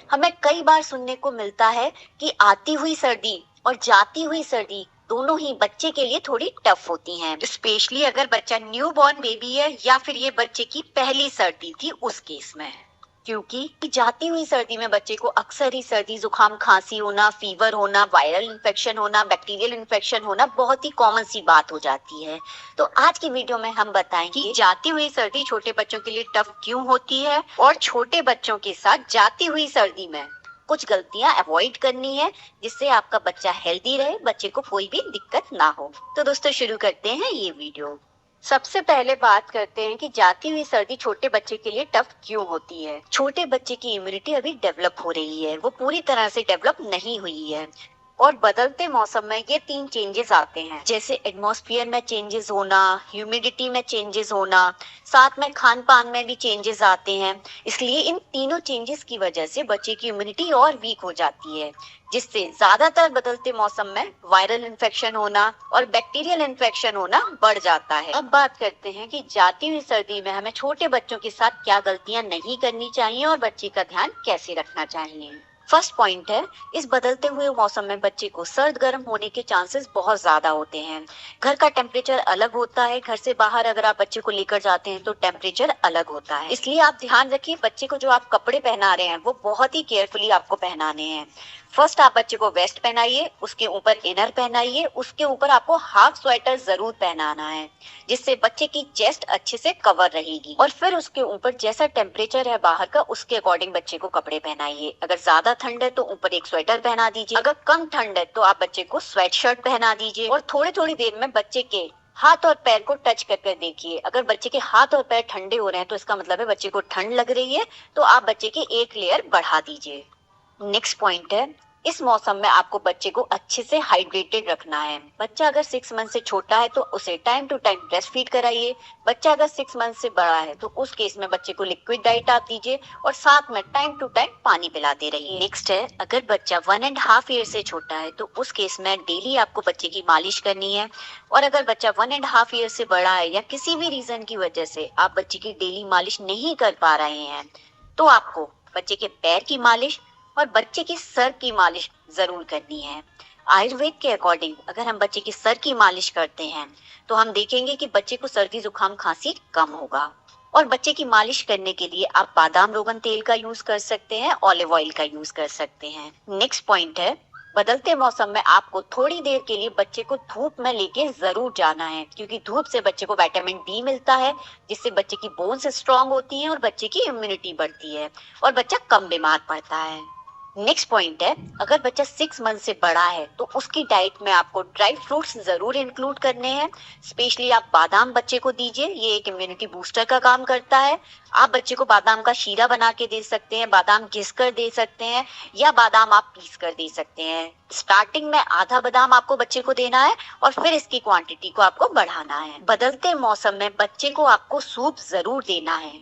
हमें कई बार सुनने को मिलता है कि आती हुई सर्दी और जाती हुई सर्दी दोनों ही बच्चे के लिए थोड़ी टफ होती हैं, स्पेशली अगर बच्चा न्यू बॉर्न बेबी है या फिर ये बच्चे की पहली सर्दी थी उस केस में। क्योंकि जाती हुई सर्दी में बच्चे को अक्सर ही सर्दी जुकाम खांसी होना, फीवर होना, वायरल इन्फेक्शन होना, बैक्टीरियल इन्फेक्शन होना बहुत ही कॉमन सी बात हो जाती है। तो आज की वीडियो में हम बताएंगे कि जाती हुई सर्दी छोटे बच्चों के लिए टफ क्यों होती है और छोटे बच्चों के साथ जाती हुई सर्दी में कुछ गलतियां अवॉइड करनी है जिससे आपका बच्चा हेल्दी रहे, बच्चे को कोई भी दिक्कत ना हो। तो दोस्तों शुरू करते हैं ये वीडियो। सबसे पहले बात करते हैं कि जाती हुई सर्दी छोटे बच्चे के लिए टफ क्यों होती है। छोटे बच्चे की इम्यूनिटी अभी डेवलप हो रही है, वो पूरी तरह से डेवलप नहीं हुई है और बदलते मौसम में ये 3 चेंजेस आते हैं, जैसे एटमॉस्फेयर में चेंजेस होना, ह्यूमिडिटी में चेंजेस होना, साथ में खान पान में भी चेंजेस आते हैं। इसलिए इन तीनों चेंजेस की वजह से बच्चे की इम्यूनिटी और वीक हो जाती है, जिससे ज्यादातर बदलते मौसम में वायरल इन्फेक्शन होना और बैक्टीरियल इन्फेक्शन होना बढ़ जाता है। अब बात करते हैं कि जाती हुई सर्दी में हमें छोटे बच्चों के साथ क्या गलतियां नहीं करनी चाहिए और बच्चे का ध्यान कैसे रखना चाहिए। फर्स्ट पॉइंट है, इस बदलते हुए मौसम में बच्चे को सर्द गर्म होने के चांसेस बहुत ज्यादा होते हैं। घर का टेम्परेचर अलग होता है, घर से बाहर अगर आप बच्चे को लेकर जाते हैं तो टेम्परेचर अलग होता है। इसलिए आप ध्यान रखिए बच्चे को जो आप कपड़े पहना रहे हैं वो बहुत ही केयरफुली आपको पहनाने हैं। फर्स्ट आप बच्चे को वेस्ट पहनाइए, उसके ऊपर इनर पहनाइए, उसके ऊपर आपको हाफ स्वेटर जरूर पहनाना है जिससे बच्चे की चेस्ट अच्छे से कवर रहेगी। और फिर उसके ऊपर जैसा टेम्परेचर है बाहर का उसके अकॉर्डिंग बच्चे को कपड़े पहनाइए। अगर ज्यादा ठंड है तो ऊपर एक स्वेटर पहना दीजिए, अगर कम ठंड है तो आप बच्चे को स्वेट शर्ट पहना दीजिए। और थोड़ी थोड़ी देर में बच्चे के हाथ और पैर को टच कर कर देखिए। अगर बच्चे के हाथ और पैर ठंडे हो रहे हैं तो इसका मतलब है बच्चे को ठंड लग रही है, तो आप बच्चे की एक लेयर बढ़ा दीजिए। नेक्स्ट पॉइंट है, इस मौसम में आपको बच्चे को अच्छे से हाइड्रेटेड रखना है। बच्चा अगर 6 मंथ से छोटा है तो उसे time to time breast feed कराइए। बच्चा अगर 6 मंथ से बड़ा है तो उस केस में बच्चे को लिक्विड डाइट आप दीजिए और साथ में टाइम टू टाइम पानी पिलाते रहिए। नेक्स्ट है, अगर बच्चा 1.5 ईयर से छोटा है तो उस केस में डेली आपको बच्चे की मालिश करनी है। और अगर बच्चा 1.5 ईयर से बड़ा है या किसी भी रीजन की वजह से आप बच्चे की डेली मालिश नहीं कर पा रहे हैं तो आपको बच्चे के पैर की मालिश और बच्चे की सर की मालिश जरूर करनी है। आयुर्वेद के अकॉर्डिंग अगर हम बच्चे की सर की मालिश करते हैं तो हम देखेंगे कि बच्चे को सर्दी जुकाम खांसी कम होगा। और बच्चे की मालिश करने के लिए आप बादाम रोगन तेल का यूज कर सकते हैं, ऑलिव ऑयल का यूज कर सकते हैं। नेक्स्ट पॉइंट है, बदलते मौसम में आपको थोड़ी देर के लिए बच्चे को धूप में लेके जरूर जाना है, क्योंकि धूप से बच्चे को विटामिन डी मिलता है जिससे बच्चे की बोन्स स्ट्रांग होती हैं और बच्चे की इम्यूनिटी बढ़ती है और बच्चा कम बीमार पड़ता है। नेक्स्ट पॉइंट है, अगर बच्चा 6 मंथ से बड़ा है तो उसकी डाइट में आपको ड्राई फ्रूट्स जरूर इंक्लूड करने हैं। स्पेशली आप बादाम बच्चे को दीजिए, ये एक इम्यूनिटी बूस्टर का काम करता है। आप बच्चे को बादाम का शीरा बना के दे सकते हैं, बादाम घिस कर दे सकते हैं या बादाम आप पीस कर दे सकते हैं। स्टार्टिंग में आधा बादाम आपको बच्चे को देना है और फिर इसकी क्वांटिटी को आपको बढ़ाना है। बदलते मौसम में बच्चे को आपको सूप जरूर देना है,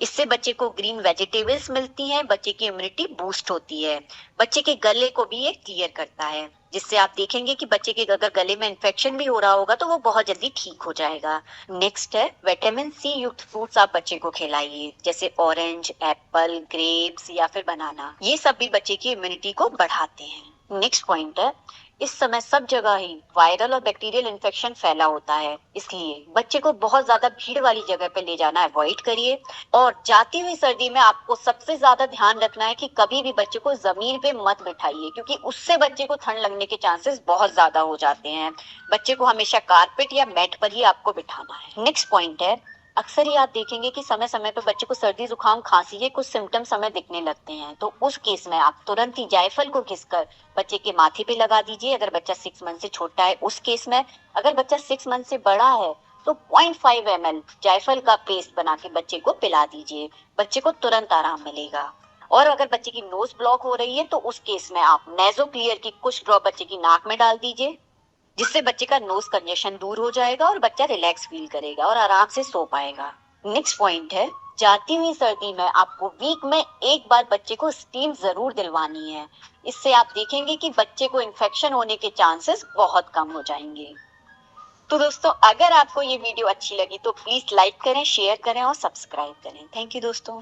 इससे बच्चे को ग्रीन वेजिटेबल्स मिलती हैं, बच्चे की इम्यूनिटी बूस्ट होती है, बच्चे के गले को भी ये क्लियर करता है जिससे आप देखेंगे कि बच्चे के अगर गले में इन्फेक्शन भी हो रहा होगा तो वो बहुत जल्दी ठीक हो जाएगा। नेक्स्ट है, विटामिन सी युक्त फ्रूट्स आप बच्चे को खिलाइए, जैसे ऑरेंज, एप्पल, ग्रेप्स या फिर बनाना। ये सब भी बच्चे की इम्यूनिटी को बढ़ाते हैं। नेक्स्ट पॉइंट है, इस समय सब जगह ही वायरल और बैक्टीरियल इन्फेक्शन फैला होता है, इसलिए बच्चे को बहुत ज्यादा भीड़ वाली जगह पे ले जाना अवॉइड करिए। और जाती हुई सर्दी में आपको सबसे ज्यादा ध्यान रखना है कि कभी भी बच्चे को जमीन पे मत बिठाइए, क्योंकि उससे बच्चे को ठंड लगने के चांसेस बहुत ज्यादा हो जाते हैं। बच्चे को हमेशा कारपेट या मैट पर ही आपको बिठाना है। नेक्स्ट पॉइंट है, अक्सर ही आप देखेंगे कि समय समय पर बच्चे को सर्दी जुकाम खांसी के कुछ सिम्टम्स हमें दिखने लगते हैं, तो उस केस में आप तुरंत ही जायफल को घिसकर बच्चे के माथे पे लगा दीजिए। अगर बच्चा 6 मंथ से छोटा है उस केस में, अगर बच्चा 6 मंथ से बड़ा है तो 0.5 ml जायफल का पेस्ट बना के बच्चे को पिला दीजिए, बच्चे को तुरंत आराम मिलेगा। और अगर बच्चे की नोज ब्लॉक हो रही है तो उस केस में आप नेजो क्लियर की कुछ ड्रॉप बच्चे की नाक में डाल दीजिए, जिससे बच्चे का नोज कंजेशन दूर हो जाएगा और बच्चा रिलैक्स फील करेगा और आराम से सो पाएगा। नेक्स्ट पॉइंट है, जाती हुई सर्दी में आपको वीक में एक बार बच्चे को स्टीम जरूर दिलवानी है, इससे आप देखेंगे कि बच्चे को इन्फेक्शन होने के चांसेस बहुत कम हो जाएंगे। तो दोस्तों, अगर आपको ये वीडियो अच्छी लगी तो प्लीज लाइक करें, शेयर करें और सब्सक्राइब करें। थैंक यू दोस्तों।